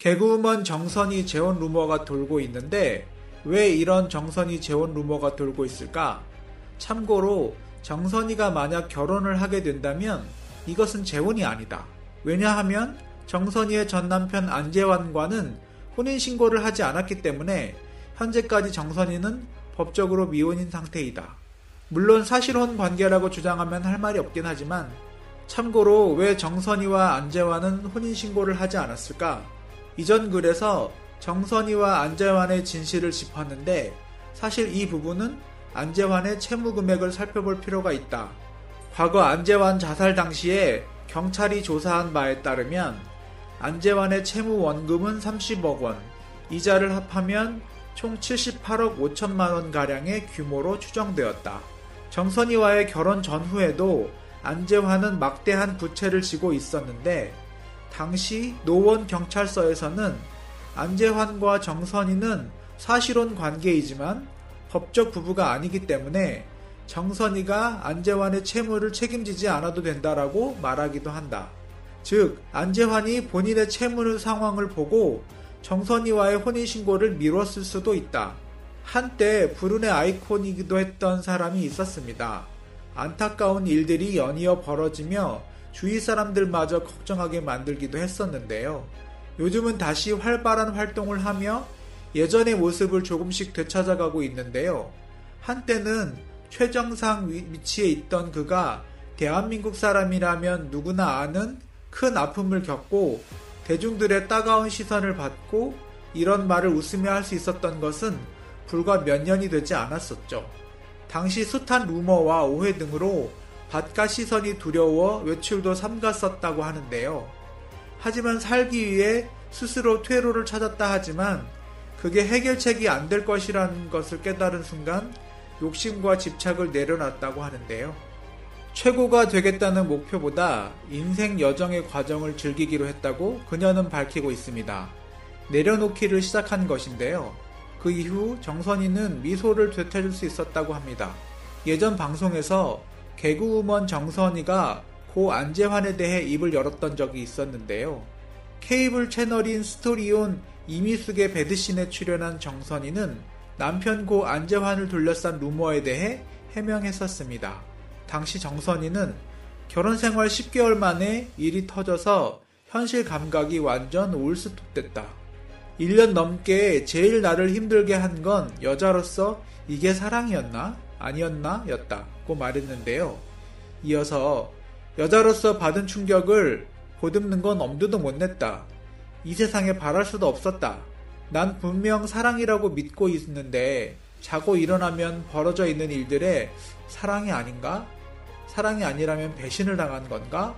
개그우먼 정선이 재혼 루머가 돌고 있는데 왜 이런 정선이 재혼 루머가 돌고 있을까? 참고로 정선이가 만약 결혼을 하게 된다면 이것은 재혼이 아니다. 왜냐하면 정선이의 전남편 안재환과는 혼인신고를 하지 않았기 때문에 현재까지 정선이는 법적으로 미혼인 상태이다. 물론 사실혼 관계라고 주장하면 할 말이 없긴 하지만 참고로 왜 정선이와 안재환은 혼인신고를 하지 않았을까? 이전 글에서 정선이와 안재환의 진실을 짚었는데 사실 이 부분은 안재환의 채무 금액을 살펴볼 필요가 있다. 과거 안재환 자살 당시에 경찰이 조사한 바에 따르면 안재환의 채무 원금은 30억 원, 이자를 합하면 총 78억 5천만 원 가량의 규모로 추정되었다. 정선이와의 결혼 전후에도 안재환은 막대한 부채를 지고 있었는데 당시 노원 경찰서에서는 안재환과 정선이는 사실혼 관계이지만 법적 부부가 아니기 때문에 정선이가 안재환의 채무를 책임지지 않아도 된다라고 말하기도 한다. 즉 안재환이 본인의 채무 상황을 보고 정선이와의 혼인신고를 미뤘을 수도 있다. 한때 불운의 아이콘이기도 했던 사람이 있었습니다. 안타까운 일들이 연이어 벌어지며 주위 사람들마저 걱정하게 만들기도 했었는데요. 요즘은 다시 활발한 활동을 하며 예전의 모습을 조금씩 되찾아가고 있는데요. 한때는 최정상 위치에 있던 그가 대한민국 사람이라면 누구나 아는 큰 아픔을 겪고 대중들의 따가운 시선을 받고 이런 말을 웃으며 할 수 있었던 것은 불과 몇 년이 되지 않았었죠. 당시 숱한 루머와 오해 등으로 바깥 시선이 두려워 외출도 삼갔었다고 하는데요. 하지만 살기 위해 스스로 퇴로를 찾았다 하지만 그게 해결책이 안 될 것이라는 것을 깨달은 순간 욕심과 집착을 내려놨다고 하는데요. 최고가 되겠다는 목표보다 인생 여정의 과정을 즐기기로 했다고 그녀는 밝히고 있습니다. 내려놓기를 시작한 것인데요. 그 이후 정선이는 미소를 되찾을 수 있었다고 합니다. 예전 방송에서 개그우먼 정선이가 고 안재환에 대해 입을 열었던 적이 있었는데요. 케이블 채널인 스토리온 이미숙의 배드신에 출연한 정선이는 남편 고 안재환을 둘러싼 루머에 대해 해명했었습니다. 당시 정선이는 결혼생활 10개월 만에 일이 터져서 현실 감각이 완전 올스톱됐다. 1년 넘게 제일 나를 힘들게 한 건 여자로서 이게 사랑이었나? 아니었나? 였다고 말했는데요. 이어서 여자로서 받은 충격을 보듬는 건 엄두도 못 냈다. 이 세상에 바랄 수도 없었다. 난 분명 사랑이라고 믿고 있는데 자고 일어나면 벌어져 있는 일들에 사랑이 아닌가? 사랑이 아니라면 배신을 당한 건가?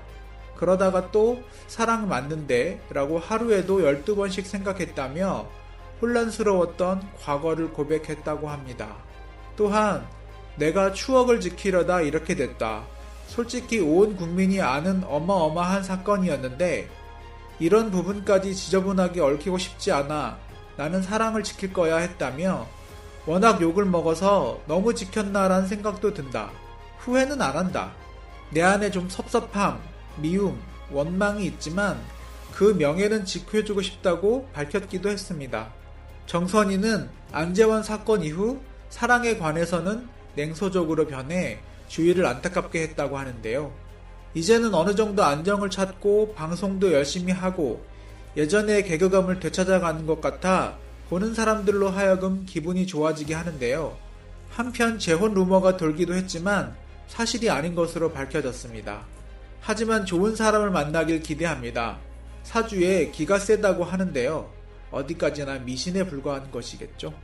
그러다가 또 사랑 맞는데 라고 하루에도 12번씩 생각했다며 혼란스러웠던 과거를 고백했다고 합니다. 또한 내가 추억을 지키려다 이렇게 됐다. 솔직히 온 국민이 아는 어마어마한 사건이었는데 이런 부분까지 지저분하게 얽히고 싶지 않아 나는 사랑을 지킬 거야 했다며 워낙 욕을 먹어서 너무 지켰나라는 생각도 든다. 후회는 안 한다. 내 안에 좀 섭섭함, 미움, 원망이 있지만 그 명예는 지켜주고 싶다고 밝혔기도 했습니다. 정선이는 안재환 사건 이후 사랑에 관해서는 냉소적으로 변해 주위를 안타깝게 했다고 하는데요. 이제는 어느 정도 안정을 찾고 방송도 열심히 하고 예전의 개그감을 되찾아가는 것 같아 보는 사람들로 하여금 기분이 좋아지게 하는데요. 한편 재혼 루머가 돌기도 했지만 사실이 아닌 것으로 밝혀졌습니다. 하지만 좋은 사람을 만나길 기대합니다. 사주에 기가 세다고 하는데요. 어디까지나 미신에 불과한 것이겠죠.